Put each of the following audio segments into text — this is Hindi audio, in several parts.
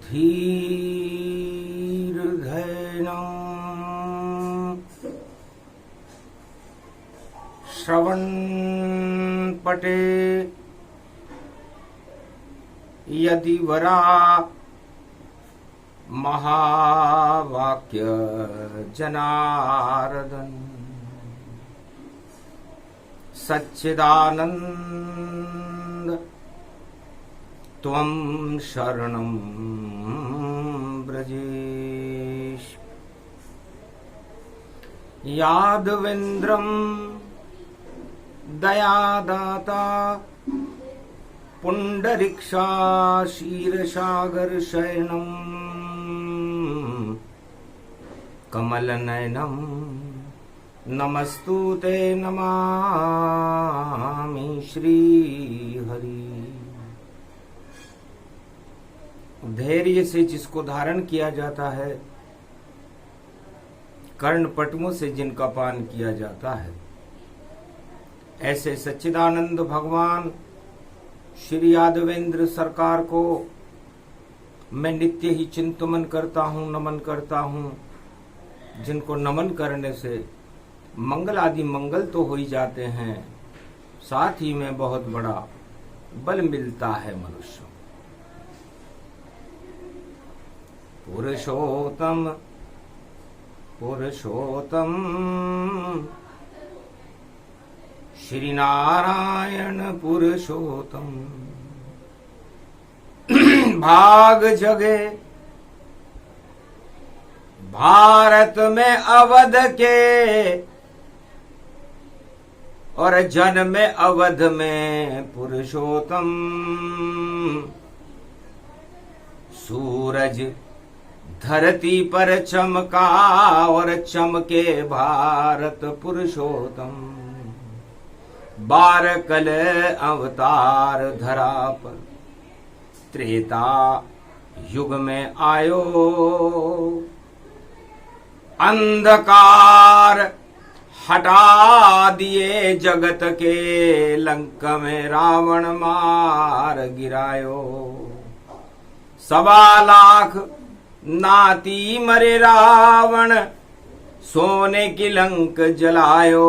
धीर्घैनं श्रवणपटे यदि वरा महावाक्य जनार्दन सच्चिदानंद त्वं शरणं ब्रजेश। यादवेन्द्रं दयादाता पुंडरीक्षा क्षीरसागर शयनं कमलनयनं नमस्तुते नमामि श्रीहरि। धैर्य से जिसको धारण किया जाता है, कर्णपटुओं से जिनका पान किया जाता है, ऐसे सच्चिदानंद भगवान श्री यादवेंद्र सरकार को मैं नित्य ही चिंतन करता हूँ, नमन करता हूँ, जिनको नमन करने से मंगल आदि मंगल तो हो ही जाते हैं, साथ ही में बहुत बड़ा बल मिलता है मनुष्य। पुरुषोत्तम पुरुषोत्तम श्री नारायण पुरुषोत्तम भाग जगे भारत में अवध के और जन में अवध में पुरुषोत्तम। सूरज धरती पर चमका और चमके भारत पुरुषोत्तम। 12 कल अवतार धरा पर त्रेता युग में आयो। अंधकार हटा दिए जगत के, लंका में रावण मार गिरायो। 1.25 लाख नाती मरे रावण, सोने की लंक जलायो।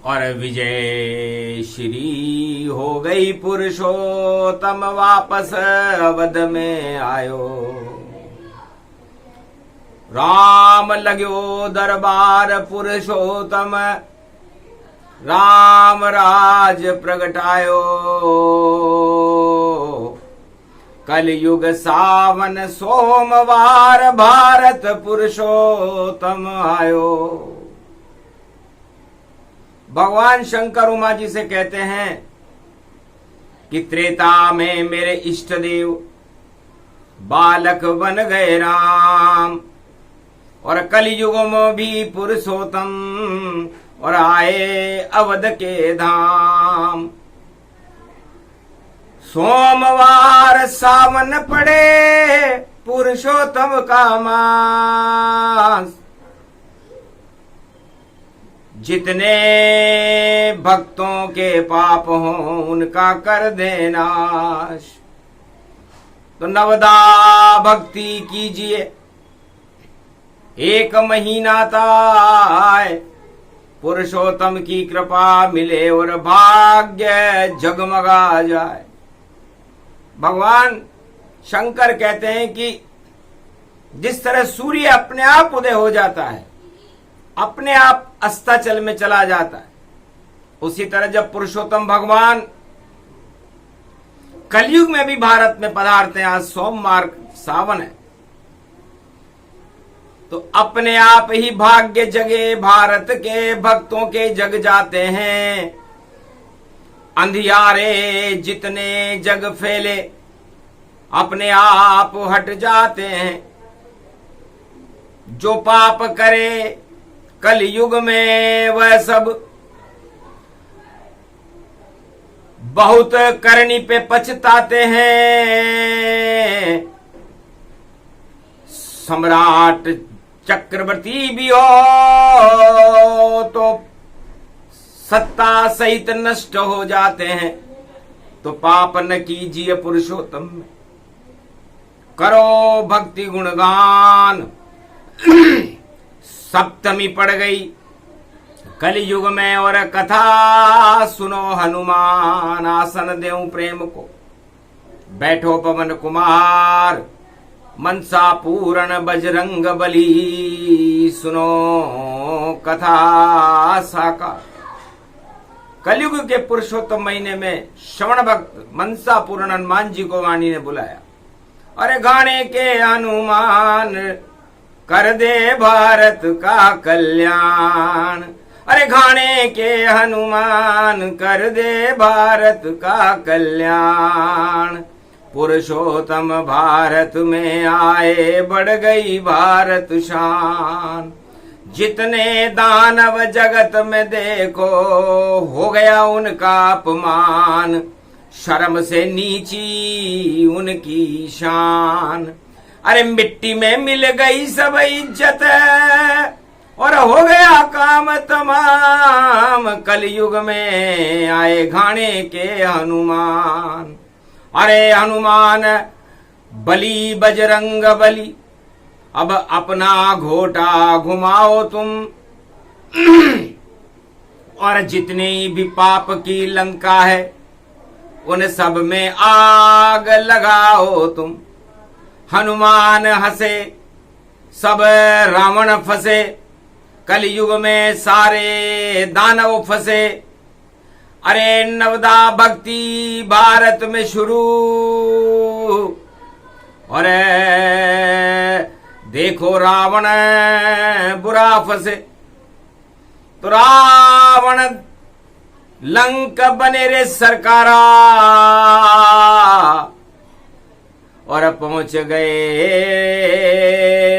और विजय श्री हो गई पुरुषोत्तम, वापस अवध में आयो। राम लाग्यो दरबार पुरुषोत्तम, राम राज प्रगटायो। कलयुग सावन सोमवार, भारत पुरुषोत्तम आयो। भगवान शंकर उमा जी से कहते हैं कि त्रेता में मेरे इष्ट देव बालक बन गए राम, और कलयुग में भी पुरुषोत्तम और आए अवध के धाम। सोमवार सावन पड़े पुरुषोत्तम का मास, जितने भक्तों के पाप हों उनका कर दे नाश। तो नवदा भक्ति कीजिए, 1 महीना ताए, पुरुषोत्तम की कृपा मिले और भाग्य जगमगा जाए। भगवान शंकर कहते हैं कि जिस तरह सूर्य अपने आप उदय हो जाता है, अपने आप अस्ताचल में चला जाता है, उसी तरह जब पुरुषोत्तम भगवान कलयुग में भी भारत में पधारते हैं, आज सोमवार सावन है, तो अपने आप ही भाग्य जगे भारत के भक्तों के जग जाते हैं। अंधियारे जितने जग फैले अपने आप हट जाते हैं। जो पाप करे कलयुग में वह सब बहुत करनी पे पछताते हैं। सम्राट चक्रवर्ती भी हो तो सत्ता सहित नष्ट हो जाते हैं। तो पाप न कीजिए पुरुषोत्तम में, करो भक्ति गुणगान। सप्तमी पड़ गई कलयुग में और कथा सुनो हनुमान, आसन देऊं प्रेम को, बैठो पवन कुमार, मनसा पूर्ण बजरंग बली, सुनो कथा साकार। कलयुग के पुरुषोत्तम महीने में श्रवण भक्त मनसा पूर्ण हनुमान जी को वाणी ने बुलाया। अरे गाने के हनुमान कर दे भारत का कल्याण, अरे घाने के हनुमान कर दे भारत का कल्याण। पुरुषोत्तम भारत में आए बढ़ गई भारत शान, जितने दानव जगत में देखो हो गया उनका अपमान, शर्म से नीची उनकी शान। अरे मिट्टी में मिल गई सब इज्जत और हो गया काम तमाम, कलयुग में आए घाने के हनुमान। अरे हनुमान बली बजरंग बली, अब अपना घोटा घुमाओ तुम, और जितनी भी पाप की लंका है उन सब में आग लगाओ तुम। हनुमान हंसे सब रावण फंसे, कलयुग में सारे दानव फंसे। अरे नवदा भक्ति भारत में शुरू, और देखो रावण बुरा फंसे, तो रावण लंक बने रे सरकारा, और पहुंच गए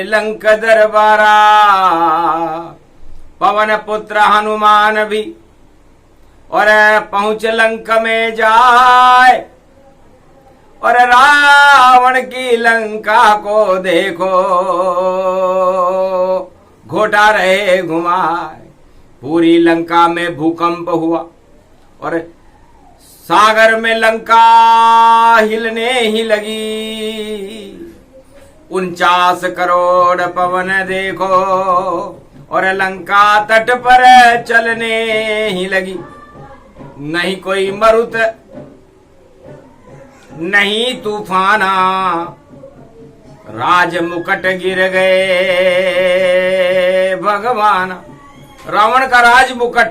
लंक दरबारा। पवन पुत्र हनुमान भी और पहुंच लंक में जाए, और रावण की लंका को देखो घोटा रहे घुमाए। पूरी लंका में भूकंप हुआ और सागर में लंका हिलने ही लगी। 49 करोड़ पवन देखो और लंका तट पर चलने ही लगी। नहीं कोई मरुत नहीं तूफाना, राज मुकुट गिर गए भगवान। रावण का राज मुकुट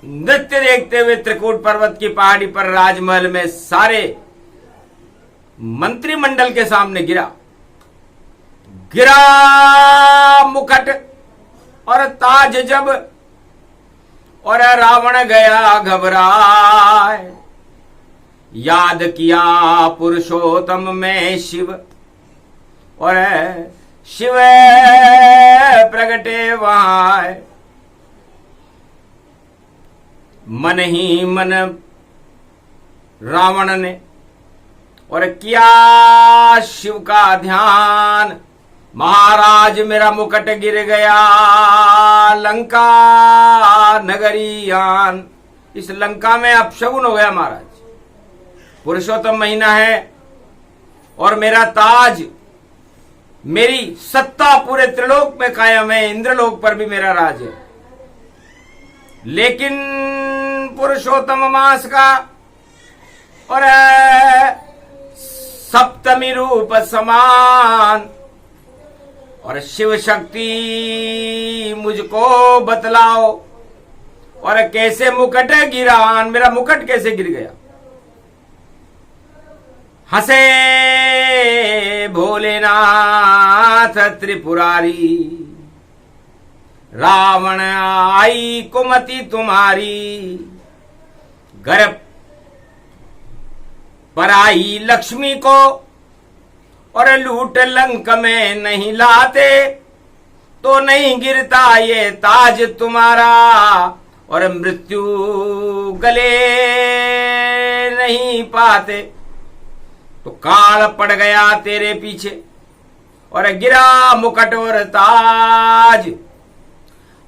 नृत्य देखते हुए त्रिकूट पर्वत की पहाड़ी पर राजमहल में सारे मंत्रिमंडल के सामने गिरा मुकुट और ताज जब, और रावण गया घबराए। याद किया पुरुषोत्तम में शिव, और शिव प्रगटे वहां। मन ही मन रावण ने और किया शिव का ध्यान। महाराज मेरा मुकुट गिर गया लंका नगरियान। इस लंका में अपशगुन हो गया महाराज। पुरुषोत्तम महीना है और मेरा ताज, मेरी सत्ता पूरे त्रिलोक में कायम है, इंद्रलोक पर भी मेरा राज है। लेकिन पुरुषोत्तम मास का और सप्तमी रूप समान, और शिव शक्ति मुझको बतलाओ, और कैसे मुकुट गिरान, मेरा मुकुट कैसे गिर गया। हंसे भोलेनाथ त्रिपुरारी, रावण आई कुमति तुम्हारी। घर पर आई लक्ष्मी को और लूट लंक में नहीं लाते, तो नहीं गिरता ये ताज तुम्हारा, और मृत्यु गले नहीं पाते। तो काल पड़ गया तेरे पीछे और गिरा मुकुट और ताज।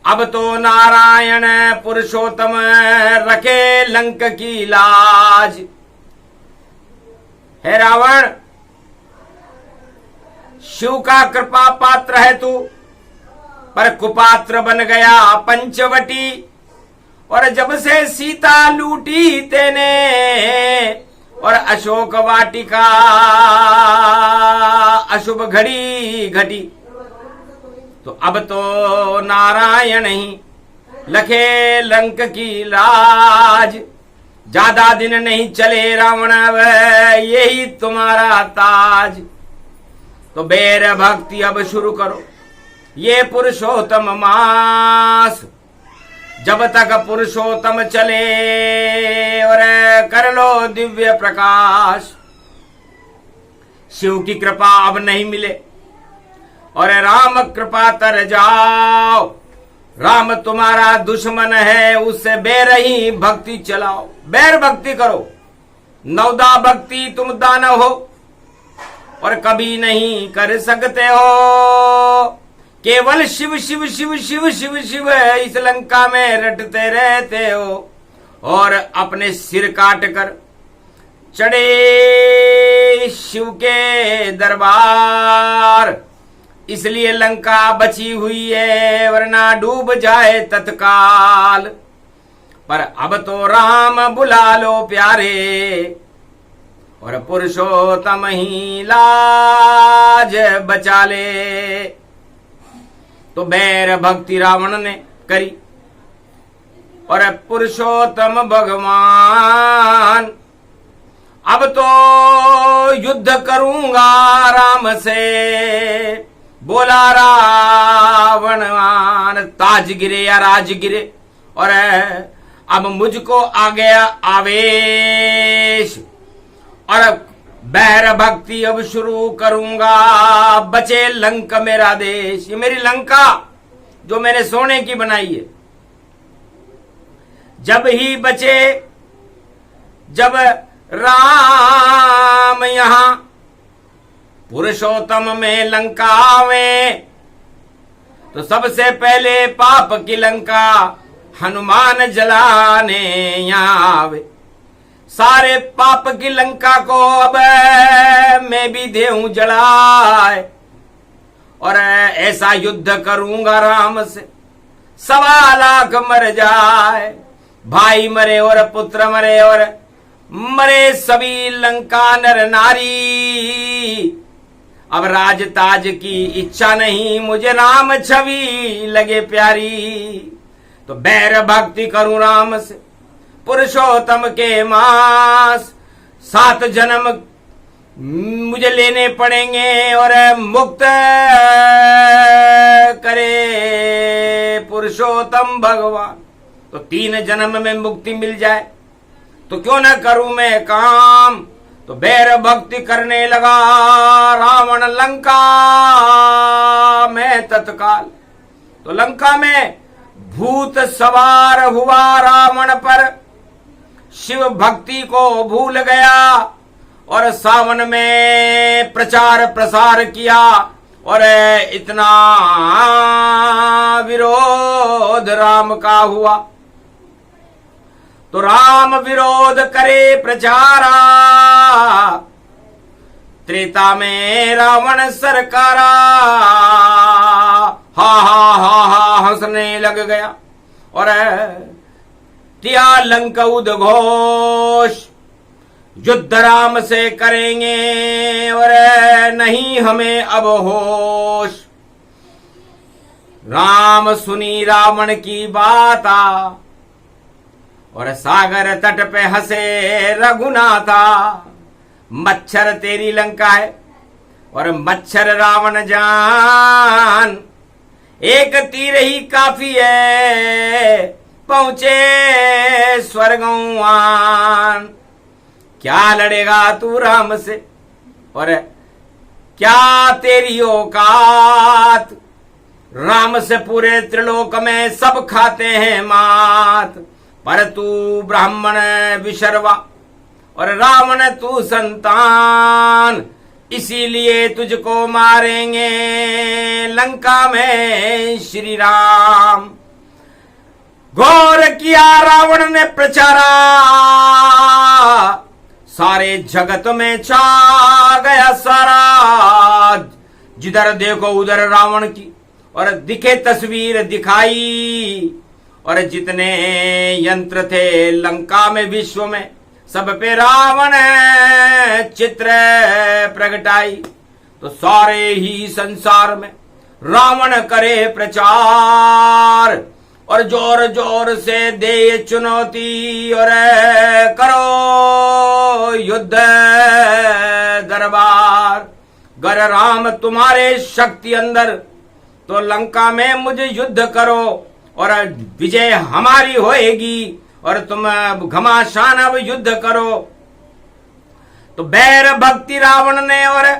अब तो नारायण पुरुषोत्तम रखे लंक की लाज। हे रावण, शिव का कृपा पात्र है तू, पर कुपात्र बन गया पंचवटी। और जब से सीता लूटी तेने और अशोक वाटिका अशुभ घड़ी घटी, तो अब तो नारायण ही लखे लंक की लाज। ज्यादा दिन नहीं चले रावण, यही तुम्हारा ताज। तो बैर भक्ति अब शुरू करो, ये पुरुषोत्तम मास। जब तक पुरुषोत्तम चले और कर लो दिव्य प्रकाश। शिव की कृपा अब नहीं मिले और राम कृपा तर जाओ। राम तुम्हारा दुश्मन है, उससे बैर ही भक्ति चलाओ। बैर भक्ति करो, नवदा भक्ति तुम दानव हो और कभी नहीं कर सकते हो। केवल शिव शिव शिव शिव शिव शिव इस लंका में रटते रहते हो और अपने सिर काट कर चढ़े शिव के दरबार। इसलिए लंका बची हुई है, वरना डूब जाए तत्काल। पर अब तो राम बुला लो प्यारे और पुरुषोत्तम ही लाज बचा ले। तो बैर भक्ति रावण ने करी और पुरुषोत्तम भगवान, अब तो युद्ध करूंगा राम से, बोला रावण। ताज गिरे या राज गिरे और अब मुझको आ गया आवेश और बैर भक्ति अब शुरू करूंगा। बचे लंक मेरा देश, ये मेरी लंका जो मैंने सोने की बनाई है। जब ही बचे जब राम यहां पुरुषोत्तम में लंका आवे, तो सबसे पहले पाप की लंका हनुमान जलाने यहां आवे। सारे पाप की लंका को अब मैं भी देऊं जलाए और ऐसा युद्ध करूंगा राम से, 1.25 लाख मर जाए। भाई मरे और पुत्र मरे और मरे सभी लंका नर नारी। अब राज ताज की इच्छा नहीं, मुझे राम छवि लगे प्यारी। तो बैर भक्ति करूं राम से पुरुषोत्तम के मास। 7 जन्म मुझे लेने पड़ेंगे और मुक्त करे पुरुषोत्तम भगवान। तो 3 जन्म में मुक्ति मिल जाए तो क्यों न करूं मैं काम। तो बैर भक्ति करने लगा रावण लंका में तत्काल। तो लंका में भूत सवार हुआ रावण पर, शिव भक्ति को भूल गया और सावन में प्रचार प्रसार किया और इतना विरोध राम का हुआ। तो राम विरोध करे प्रचारा, त्रेता में रावण सरकारा। हा हा हा हा हंसने लग गया और किया लंक उद्घोष, युद्ध राम से करेंगे और नहीं हमें अब होश। राम सुनी रावण की बात और सागर तट पे हंसे रघुनाथा। मच्छर तेरी लंका है और मच्छर रावण जान, एक तीर ही काफी है पहुंचे स्वर्गवान। क्या लड़ेगा तू राम से और क्या तेरी औकात। राम से पूरे त्रिलोक में सब खाते हैं मात, पर तू ब्राह्मण विशर्वा और रावण तू संतान। इसीलिए तुझको मारेंगे लंका में श्री राम। किया रावण ने प्रचारा, सारे जगत में छा गया सारा। जिधर देखो उधर रावण की और दिखे तस्वीर दिखाई, और जितने यंत्र थे लंका में विश्व में सब पे रावण चित्र प्रगटाई। तो सारे ही संसार में रावण करे प्रचार, और जोर जोर से दे चुनौती, और करो युद्ध दरबार। गर राम तुम्हारे शक्ति अंदर तो लंका में मुझे युद्ध करो, और विजय हमारी होएगी, और तुम घमासान अब युद्ध करो। तो बैर भक्ति रावण ने और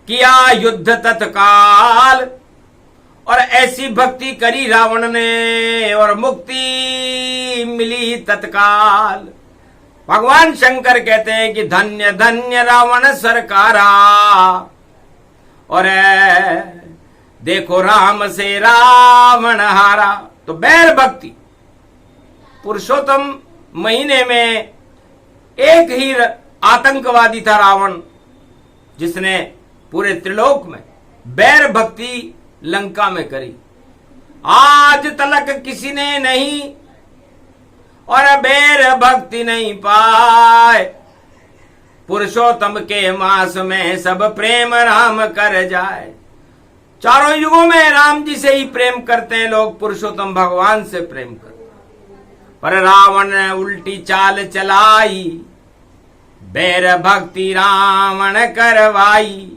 किया युद्ध तत्काल, और ऐसी भक्ति करी रावण ने और मुक्ति मिली तत्काल। भगवान शंकर कहते हैं कि धन्य धन्य रावण सरकारा, और देखो राम से रावण हारा। तो बैर भक्ति, पुरुषोत्तम महीने में एक ही आतंकवादी था रावण, जिसने पूरे त्रिलोक में बैर भक्ति लंका में करी। आज तलक किसी ने नहीं और बैर भक्ति नहीं पाए। पुरुषोत्तम के मास में सब प्रेम राम कर जाए। चारों युगों में राम जी से ही प्रेम करते हैं लोग, पुरुषोत्तम भगवान से प्रेम करते हैं। पर रावण ने उल्टी चाल चलाई, बैर भक्ति रावण करवाई।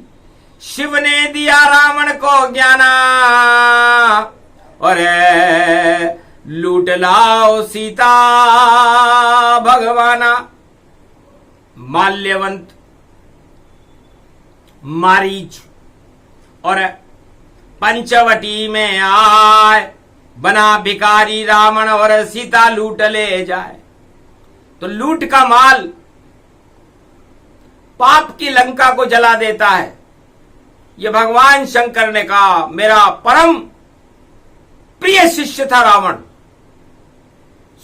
शिव ने दिया रावण को ज्ञाना, और लूट लाओ सीता भगवाना। माल्यवंत, मारीच और पंचवटी में आए, बना भिखारी रावण और सीता लूट ले जाए। तो लूट का माल पाप की लंका को जला देता है। ये भगवान शंकर ने कहा, मेरा परम प्रिय शिष्य था रावण,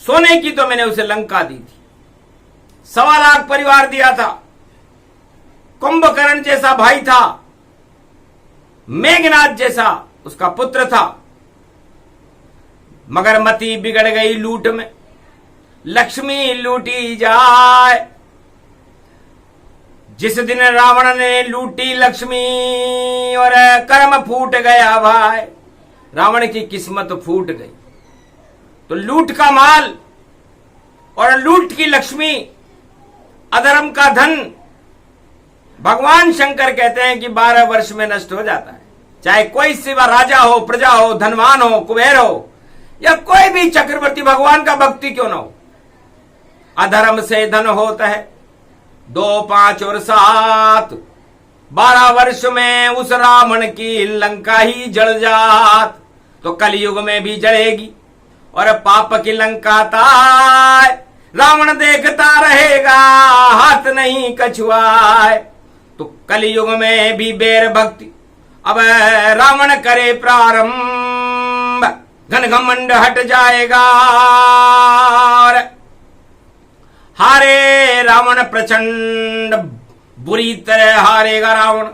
सोने की तो मैंने उसे लंका दी थी, 1.25 लाख परिवार दिया था, कुंभकर्ण जैसा भाई था, मेघनाथ जैसा उसका पुत्र था, मगर मति बिगड़ गई लूट में, लक्ष्मी लूटी जाए। जिस दिन रावण ने लूटी लक्ष्मी और कर्म फूट गया भाई, रावण की किस्मत फूट गई। तो लूट का माल और लूट की लक्ष्मी, अधर्म का धन, भगवान शंकर कहते हैं कि 12 वर्ष में नष्ट हो जाता है। चाहे कोई सिवा राजा हो, प्रजा हो, धनवान हो, कुबेर हो, या कोई भी चक्रवर्ती भगवान का भक्ति क्यों न हो, अधर्म से धन होता है। 2, 5 और 7, 12 वर्ष में उस रावण की लंका ही जल जात। तो कलयुग में भी जलेगी और पाप की लंका ताय, रावण देखता रहेगा हाथ नहीं कछुआए। तो कलयुग में भी बैर भक्ति अब रावण करे प्रारंभ, घन घमंड हट जाएगा और हारे रावण प्रचंड बुरी तरह हारेगा रावण,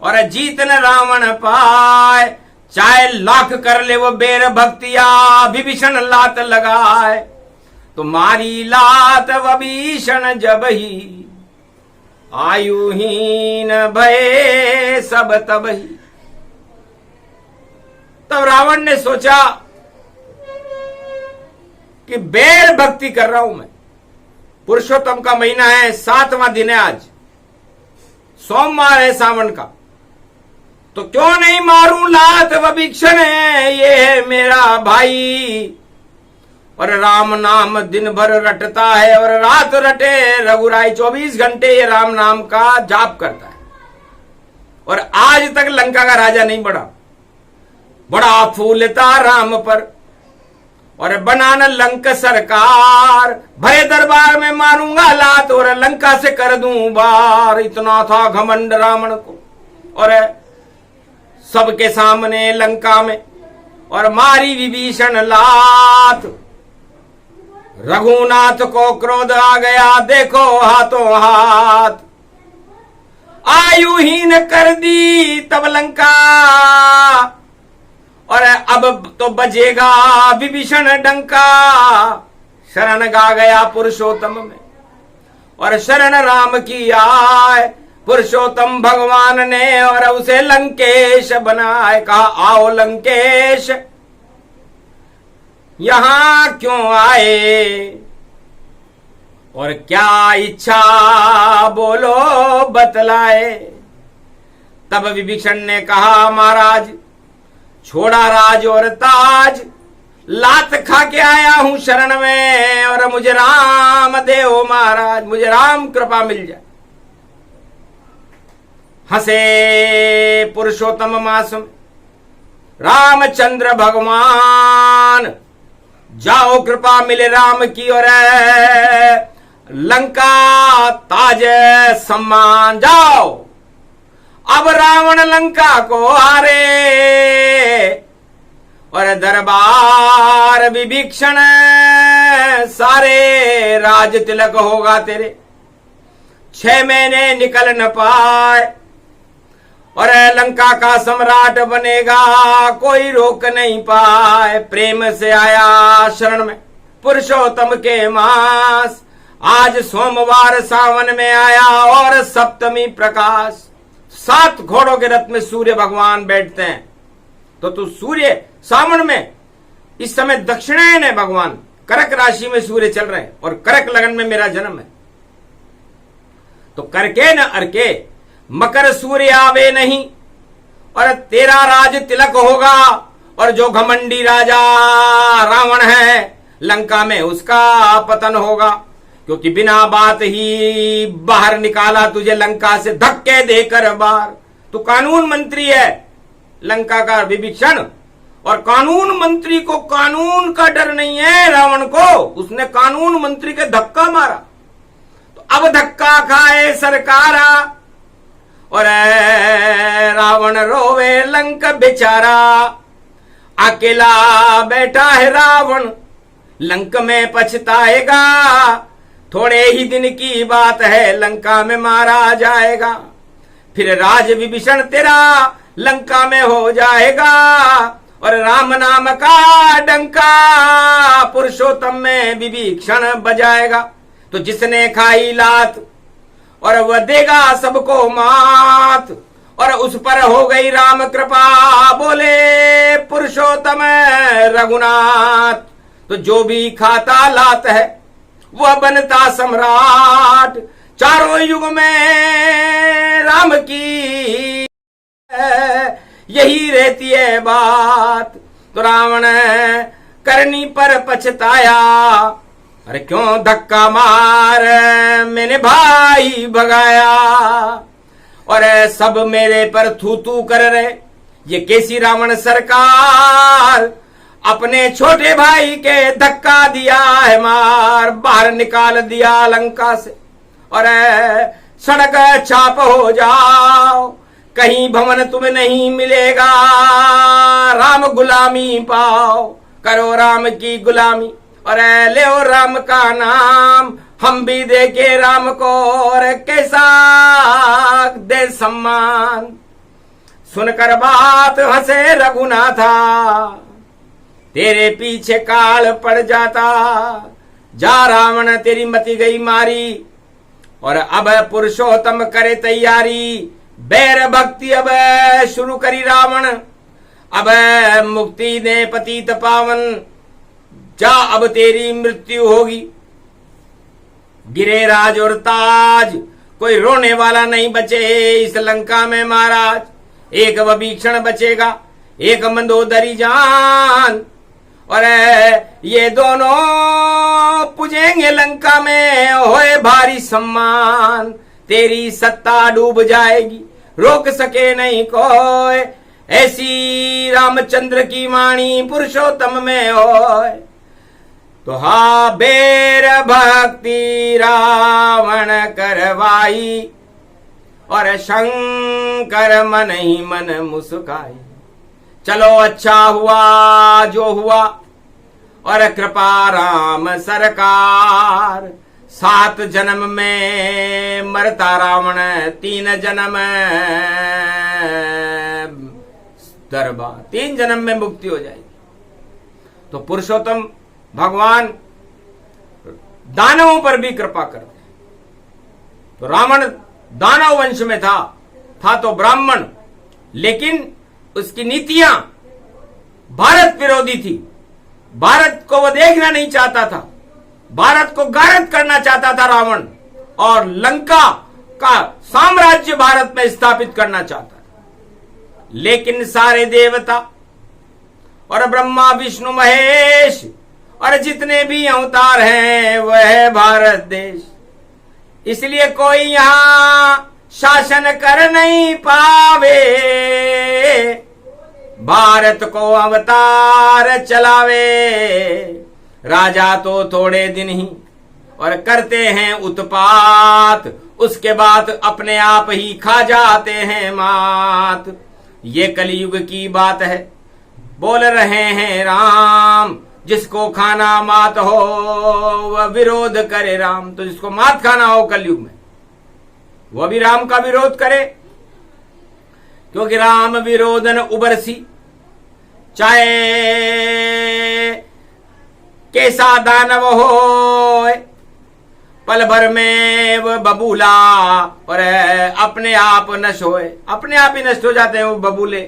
और जीतन रावण पाए। चाहे लाख कर ले वो बैर भक्तिया, विभीषण लात लगाए। तो मारी लात विभीषण जब ही, आयुहीन भय सब तब ही। तब रावण ने सोचा कि बैर भक्ति कर रहा हूं मैं, पुरुषोत्तम का महीना है, 7वां दिन है आज, सोमवार है सावन का, तो क्यों नहीं मारूं लात विभीषण है, ये है मेरा भाई। और राम नाम दिन भर रटता है और रात रटे रघुराई, 24 घंटे ये राम नाम का जाप करता है। और आज तक लंका का राजा नहीं बढ़ा, बड़ा फूलता राम पर, और बनाना लंका सरकार, भय दरबार में मारूंगा लात और लंका से कर दूं बार। इतना था घमंड रावण को, और सबके सामने लंका में और मारी विभीषण लात। रघुनाथ को क्रोध आ गया, देखो हाथों हाथ आयुहीन कर दी तब लंका, और अब तो बजेगा विभीषण डंका। शरण गा गया पुरुषोत्तम में, और शरण राम की आए पुरुषोत्तम भगवान ने, और उसे लंकेश बनाए। कहा आओ लंकेश यहां क्यों आए, और क्या इच्छा बोलो बतलाए। तब विभीषण ने कहा महाराज छोड़ा राज और ताज, लात खा के आया हूं शरण में, और मुझे राम देओ महाराज, मुझे राम कृपा मिल जाए। हंसे पुरुषोत्तम मास में रामचंद्र भगवान, जाओ कृपा मिले राम की, और लंका ताज सम्मान। जाओ अब रावण लंका को हारे, और दरबार विभीषण सारे, राज तिलक होगा तेरे 6 महीने निकल न पाए, और लंका का सम्राट बनेगा कोई रोक नहीं पाए। प्रेम से आया शरण में पुरुषोत्तम के मास, आज सोमवार सावन में आया और सप्तमी प्रकाश। 7 घोड़ों के रथ में सूर्य भगवान बैठते हैं, तो तू सूर्य सावन में इस समय दक्षिणायन है भगवान, कर्क राशि में सूर्य चल रहे हैं, और कर्क लगन में मेरा जन्म है, तो करके न अरके मकर सूर्य आवे नहीं, और तेरा राज तिलक होगा। और जो घमंडी राजा रावण है लंका में, उसका पतन होगा, क्योंकि बिना बात ही बाहर निकाला तुझे लंका से धक्के देकर बाहर। तू कानून मंत्री है लंका का विभीषण, और कानून मंत्री को कानून का डर नहीं है रावण को, उसने कानून मंत्री के धक्का मारा। तो अब धक्का खाए सरकारा, और रावण रोवे लंक बेचारा। अकेला बैठा है रावण लंक में पछताएगा, थोड़े ही दिन की बात है लंका में मारा जाएगा। फिर राज विभीषण तेरा लंका में हो जाएगा, और राम नाम का डंका पुरुषोत्तम में विभीषण बजाएगा। तो जिसने खाई लात और वह देगा सबको मात, और उस पर हो गई राम कृपा, बोले पुरुषोत्तम रघुनाथ। तो जो भी खाता लात है वह बनता सम्राट, चारों युग में राम की यही रहती है बात। तो रावण करनी पर पछताया, अरे क्यों धक्का मार मैंने भाई भगाया, और सब मेरे पर थू थू कर रहे, ये कैसी रावण सरकार, अपने छोटे भाई के धक्का दिया है मार, बाहर निकाल दिया लंका से। और सड़क छाप हो जाओ, कहीं भवन तुम्हें नहीं मिलेगा, राम गुलामी पाओ, करो राम की गुलामी, और ले राम का नाम, हम भी देखे राम को, और कैसा दे सम्मान। सुनकर बात हंसे रघुनाथा, तेरे पीछे काल पड़ जाता, जा रावण तेरी मति गई मारी। और अब पुरुषोत्तम करे तैयारी, बैर भक्ति अब शुरू करी रावण, अब मुक्ति दे पतित पावन, जा अब तेरी मृत्यु होगी। गिरे राज और ताज, कोई रोने वाला नहीं बचे इस लंका में महाराज, एक विभीषण बचेगा, एक मंदोदरी जान, और ये दोनों पूजेंगे लंका में, होए भारी सम्मान, तेरी सत्ता डूब जाएगी, रोक सके नहीं कोई, ऐसी रामचंद्र की वाणी पुरुषोत्तम में होए। तो हा बेर भक्ति रावण करवाई, और शंकर मन ही मन मुस्काई। चलो अच्छा हुआ जो हुआ, और कृपा राम सरकार। 7 जन्म में मरता रावण, 3 जन्म दरबार, 3 जन्म में मुक्ति हो जाएगी। तो पुरुषोत्तम भगवान दानवों पर भी कृपा करते हैं। तो रावण दानव वंश में था तो ब्राह्मण, लेकिन उसकी नीतियां भारत विरोधी थी। भारत को वो देखना नहीं चाहता था, भारत को गारद करना चाहता था रावण, और लंका का साम्राज्य भारत में स्थापित करना चाहता था। लेकिन सारे देवता और ब्रह्मा विष्णु महेश और जितने भी अवतार हैं वह है भारत देश, इसलिए कोई यहां शासन कर नहीं पावे, भारत को अवतार चलावे। राजा तो थोड़े दिन ही और करते हैं उत्पात, उसके बाद अपने आप ही खा जाते हैं मात। ये कलयुग की बात है, बोल रहे हैं राम, जिसको खाना मात हो वह विरोध करे राम। तो जिसको मात खाना हो कलयुग में वह भी राम का विरोध करे, क्योंकि राम विरोधन उबरसी, चाहे कैसा दानव हो, पल भर में वह बबूला और अपने आप नष्ट होए। अपने आप ही नष्ट हो जाते हैं वो बबूले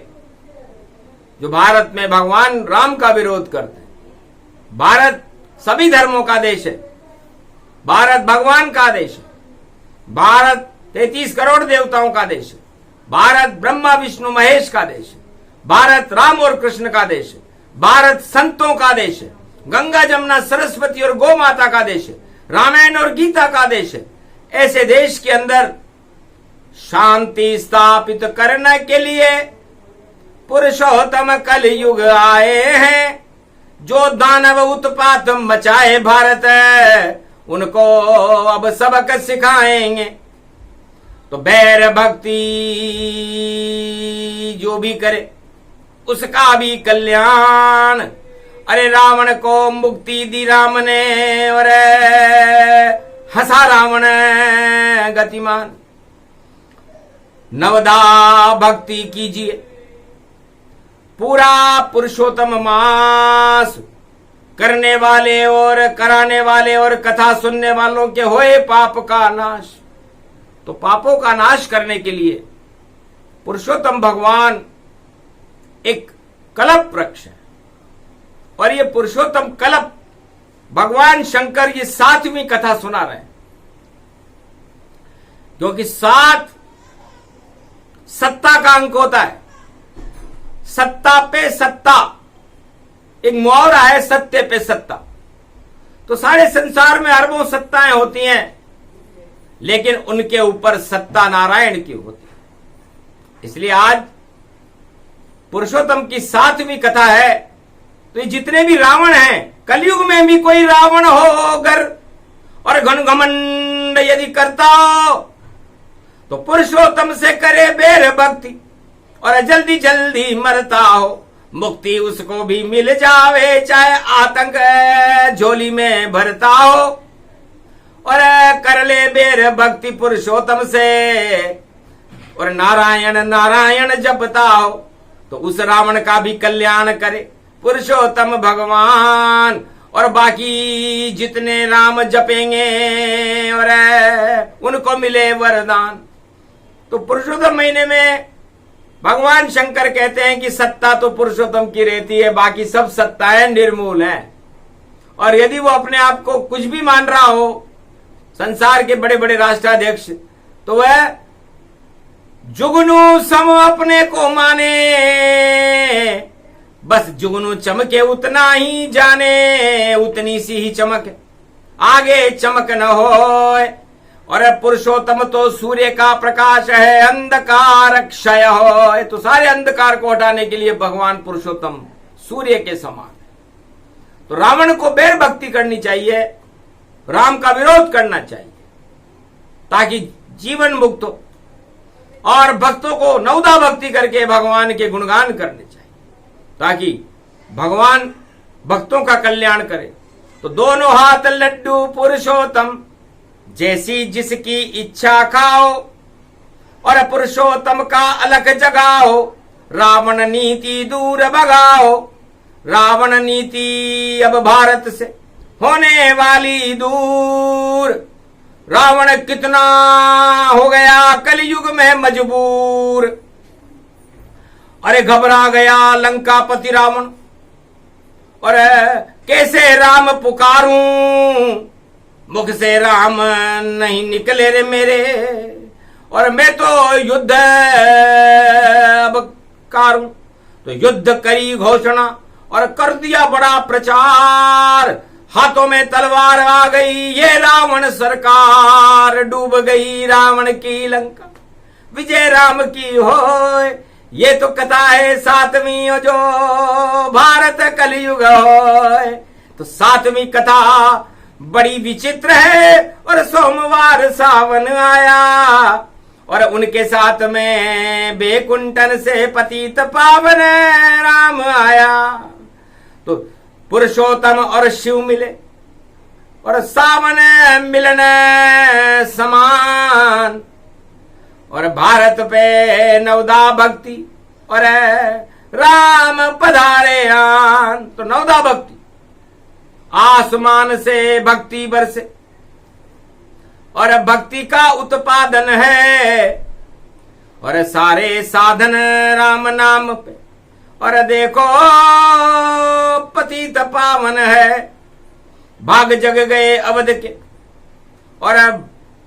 जो भारत में भगवान राम का विरोध करते हैं। भारत सभी धर्मों का देश है, भारत भगवान का देश है, भारत 33 करोड़ देवताओं का देश है, भारत ब्रह्मा विष्णु महेश का देश है, भारत राम और कृष्ण का देश है, भारत संतों का देश है, गंगा जमुना सरस्वती और गौ माता का देश है, रामायण और गीता का देश है। ऐसे देश के अंदर शांति स्थापित करने के लिए पुरुषोत्तम कलयुग आए हैं। जो दानव उत्पात मचाए भारत, उनको अब सबक सिखाएंगे। तो बैर भक्ति जो भी करे उसका भी कल्याण। अरे रावण को मुक्ति दी राम ने, और हंसा रावण गतिमान। नवदा भक्ति कीजिए, पूरा पुरुषोत्तम मास करने वाले और कराने वाले और कथा सुनने वालों के होए पाप का नाश। तो पापों का नाश करने के लिए पुरुषोत्तम भगवान एक कल्प वृक्ष है, और ये पुरुषोत्तम कल्प भगवान शंकर ये 7वीं कथा सुना रहे हैं, क्योंकि 7 सत्ता का अंक होता है। सत्ता पे सत्ता, एक मुहावरा है, सत्य पे सत्ता। तो सारे संसार में अरबों सत्ताएं होती हैं, लेकिन उनके ऊपर सत्ता नारायण की होती है। इसलिए आज पुरुषोत्तम की 7वीं कथा है। तो ये जितने भी रावण हैं, कलयुग में भी कोई रावण हो अगर और घन घमंड यदि करता हो, तो पुरुषोत्तम से करे बेर भक्ति और जल्दी जल्दी मरता हो, मुक्ति उसको भी मिल जावे, चाहे आतंक झोली में भरता हो। और कर ले बेर भक्ति पुरुषोत्तम से, और नारायण नारायण जपता हो, तो उस रावण का भी कल्याण करे पुरुषोत्तम भगवान। और बाकी जितने राम जपेंगे और उनको मिले वरदान। तो पुरुषोत्तम महीने में भगवान शंकर कहते हैं कि सत्ता तो पुरुषोत्तम की रहती है, बाकी सब सत्ताएं निर्मूल हैं। और यदि वो अपने आप को कुछ भी मान रहा हो, संसार के बड़े बड़े राष्ट्राध्यक्ष, तो वह जुगनू सम अपने को माने, बस जुगनू चमके उतना ही जाने, उतनी सी ही चमक, आगे चमक न होए। और पुरुषोत्तम तो सूर्य का प्रकाश है, अंधकार क्षय हो। तो सारे अंधकार को हटाने के लिए भगवान पुरुषोत्तम सूर्य के समान है। तो रावण को बैर भक्ति करनी चाहिए, राम का विरोध करना चाहिए, ताकि जीवन मुक्त हो। और भक्तों को नवदा भक्ति करके भगवान के गुणगान करने चाहिए, ताकि भगवान भक्तों का कल्याण करे। तो दोनों हाथ लड्डू पुरुषोत्तम, जैसी जिसकी इच्छा खाओ, और पुरुषोत्तम का अलख जगाओ, रावण नीति दूर भगाओ। रावण नीति अब भारत से होने वाली दूर, रावण कितना हो गया कलयुग में मजबूर। अरे घबरा गया लंकापति रावण, और कैसे राम पुकारूं, मुख से राम नहीं निकले रे मेरे, और मैं तो युद्ध अब कारूं। तो युद्ध करी घोषणा और कर दिया बड़ा प्रचार, हाथों में तलवार आ गई ये रावण सरकार, डूब गई रावण की लंका, विजय राम की होए। ये तो कथा है सातवीं जो भारत कलयुग होए। तो सातवीं कथा बड़ी विचित्र है, और सोमवार सावन आया, और उनके साथ में बेकुंठन से पतित पावन राम आया। तो पुरुषोत्तम और शिव मिले, और सावन मिलन समान, और भारत पे नवदा भक्ति, और राम पधारे आन। तो नवदा भक्ति, आसमान से भक्ति बरसे, और भक्ति का उत्पादन है, और सारे साधन राम नाम पे, और देखो पतित पावन है। भाग जग गए अवध के, और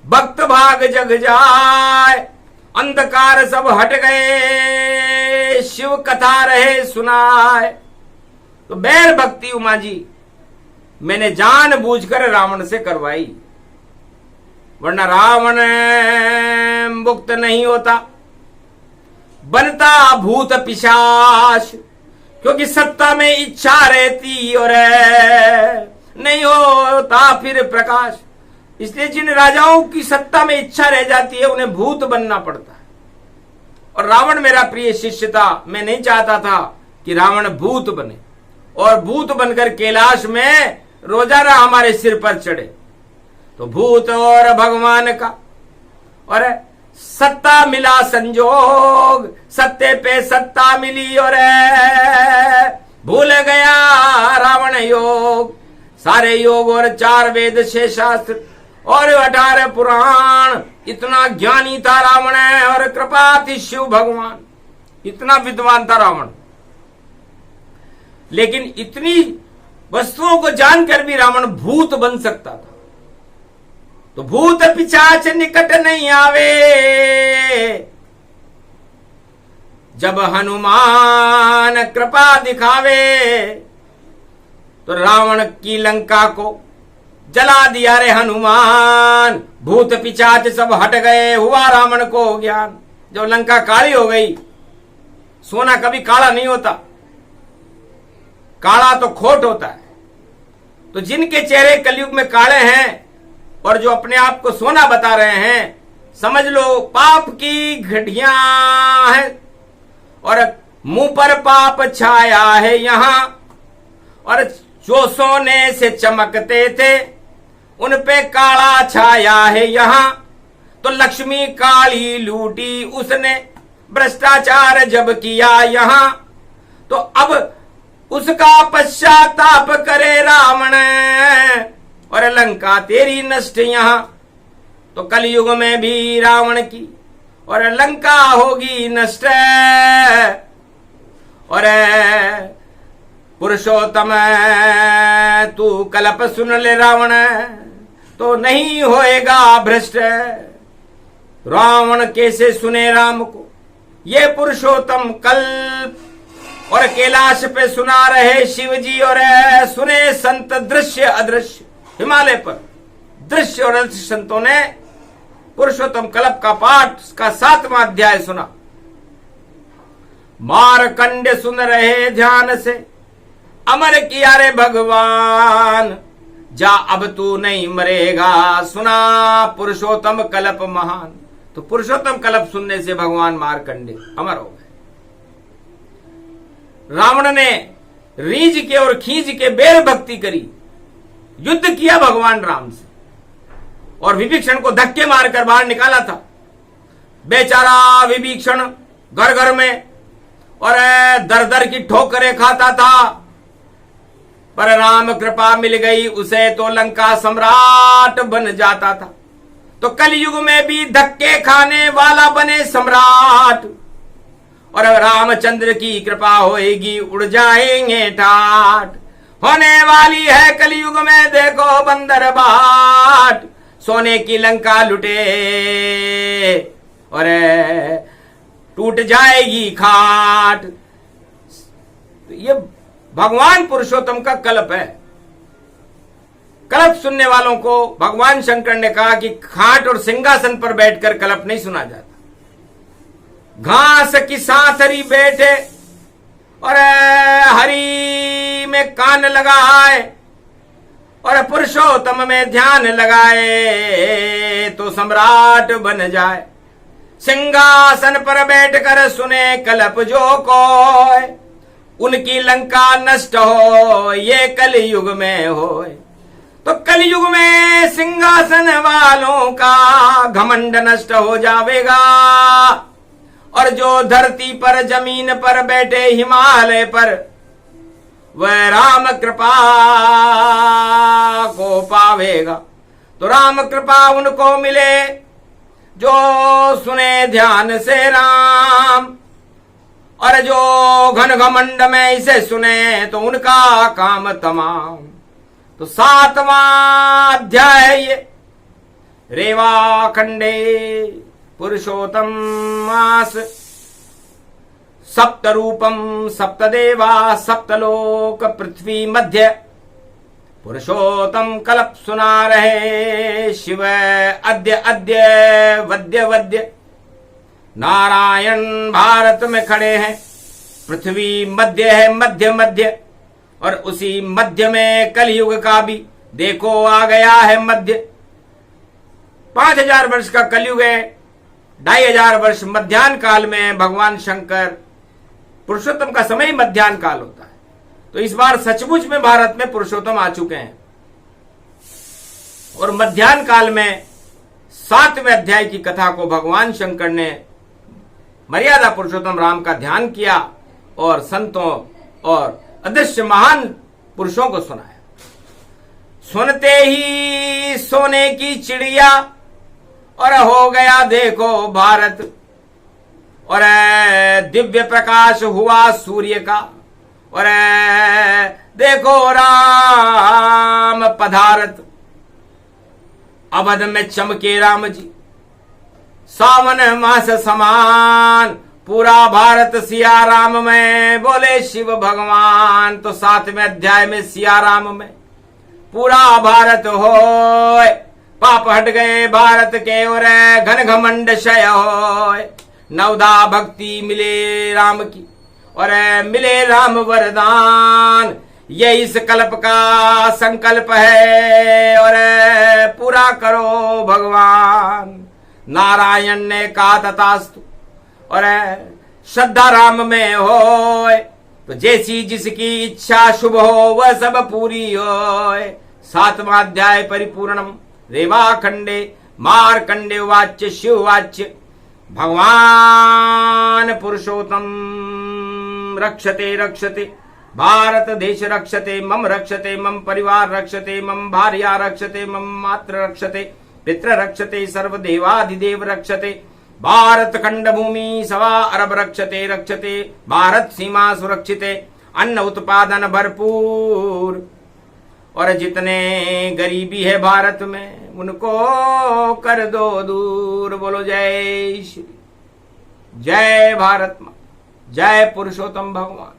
भक्त भाग जग जाए, अंधकार सब हट गए, शिव कथा रहे सुनाए। तो बैर भक्ति उमा जी मैंने जानबूझकर रावण से करवाई, वरना रावण मुक्त नहीं होता, बनता भूत पिशाच, क्योंकि सत्ता में इच्छा रहती और नहीं होता फिर प्रकाश। इसलिए जिन राजाओं की सत्ता में इच्छा रह जाती है उन्हें भूत बनना पड़ता है। और रावण मेरा प्रिय शिष्य था, मैं नहीं चाहता था कि रावण भूत बने, और भूत बनकर कैलाश में रोजाना हमारे सिर पर चढ़े। तो भूत और भगवान का और सत्ता मिला संजोग, सत्ते पे सत्ता मिली और भूल गया रावण योग। सारे योग और 4 वेद 6 शास्त्र और 18 पुराण, इतना ज्ञानी था रावण और कृपा थी शिव भगवान, इतना विद्वान था रावण। लेकिन इतनी वस्तुओं को जानकर भी रावण भूत बन सकता था। तो भूत पिशाच निकट नहीं आवे, जब हनुमान कृपा दिखावे। तो रावण की लंका को जला दिया रे हनुमान, भूत पिशाच सब हट गए, हुआ रावण को ज्ञान। जब लंका काली हो गई, सोना कभी काला नहीं होता, काला तो खोट होता है। तो जिनके चेहरे कलयुग में काले हैं और जो अपने आप को सोना बता रहे हैं, समझ लो पाप की घड़ियां हैं और मुंह पर पाप छाया है यहां। और जो सोने से चमकते थे उन पे काला छाया है यहां। तो लक्ष्मी काली लूटी उसने, भ्रष्टाचार जब किया यहां। तो अब उसका पश्चाताप करे रावण और लंका तेरी नष्ट यहां। तो कलयुग में भी रावण की और लंका होगी नष्ट। और पुरुषोत्तम तू कल्प सुन ले रावण, तो नहीं होएगा भ्रष्ट। रावण कैसे सुने राम को, ये पुरुषोत्तम कल्प। और कैलाश पे सुना रहे शिव जी और सुने संत दृश्य अदृश्य। हिमालय पर दृश्य और अदृश्य संतों ने पुरुषोत्तम कल्प का पाठ का 7वां अध्याय सुना। मारकंड सुन रहे ध्यान से, अमर किया रे भगवान। जा अब तू नहीं मरेगा, सुना पुरुषोत्तम कल्प महान। तो पुरुषोत्तम कल्प सुनने से भगवान मारकंडे अमर हो गए। रावण ने रीझ के और खींच के बेर भक्ति करी, युद्ध किया भगवान राम से और विभीषण को धक्के मारकर बाहर निकाला था। बेचारा विभीषण घर घर में और दर दर की ठोकरें खाता था, पर राम कृपा मिल गई उसे तो लंका सम्राट बन जाता था। तो कलयुग में भी धक्के खाने वाला बने सम्राट, और रामचंद्र की कृपा होएगी उड़ जाएंगे ठाट। होने वाली है कलयुग में देखो बंदर बाट, सोने की लंका लुटे और टूट जाएगी खाट। ये भगवान पुरुषोत्तम का कल्प है। कल्प सुनने वालों को भगवान शंकर ने कहा कि खाट और सिंहासन पर बैठकर कल्प नहीं सुना जाता। घास की साथरी बैठे और हरि में कान लगाए और पुरुषोत्तम में ध्यान लगाए तो सम्राट बन जाए। सिंहासन पर बैठकर सुने कल्प जो कोय, उनकी लंका नष्ट हो ये कलयुग में होए। तो कलयुग में सिंहासन वालों का घमंड नष्ट हो जाएगा, और जो धरती पर जमीन पर बैठे हिमालय पर वह राम कृपा को पावेगा। तो राम कृपा उनको मिले जो सुने ध्यान से राम, और जो घन घमंड में इसे सुने तो उनका काम तमाम। तो 7वां अध्याय ये रेवा खंडे पुरुषोत्तम मास, सप्त रूपम सप्त देवा सप्तलोक पृथ्वी मध्य। पुरुषोत्तम कल्प सुना रहे शिव अद्य अद्य वद्य वद्य। नारायण भारत में खड़े हैं, पृथ्वी मध्य है मध्य मध्य, और उसी मध्य में कलयुग का भी देखो आ गया है मध्य। 5000 वर्ष का कलयुग है, 2500 वर्ष मध्यान्ह काल में भगवान शंकर पुरुषोत्तम का समय मध्यान्ह काल होता है। तो इस बार सचमुच में भारत में पुरुषोत्तम आ चुके हैं, और मध्यान्ह काल में 7वें अध्याय की कथा को भगवान शंकर ने मर्यादा पुरुषोत्तम राम का ध्यान किया और संतों और अदृश्य महान पुरुषों को सुनाया। सुनते ही सोने की चिड़िया और हो गया देखो भारत, और दिव्य प्रकाश हुआ सूर्य का, और देखो राम पधारत। अवध में चमके राम जी सावन मास समान, पूरा भारत सिया राम में बोले शिव भगवान। तो 7वें अध्याय में सिया राम में पूरा भारत होए, पाप हट गए भारत के और घन घमंड क्षय होए। नवदा भक्ति मिले राम की और मिले राम वरदान, ये इस कल्प का संकल्प है और पूरा करो भगवान। नारायण ने कहा तथास्तु, और श्रद्धा राम में होए, तो जैसी जिसकी इच्छा शुभ हो वह सब पूरी होए। 7वां अध्याय परिपूर्णम रेवा खंडे मार्कंडे वाच्य शिव वाच्य। भगवान पुरुषोत्तम रक्षते रक्षते भारत देश रक्षते मम रक्षते मम परिवार रक्षते मम भार्या रक्षते मम मात्र रक्षते पितृ रक्षते सर्वदेवाधिदेव रक्षते। भारत खंड भूमि सवा अरब रक्षते रक्षते। भारत सीमा सुरक्षिते, अन्न उत्पादन भरपूर, और जितने गरीबी है भारत में उनको कर दो दूर। बोलो जय श्री, जय भारत मां, जय पुरुषोत्तम भगवान।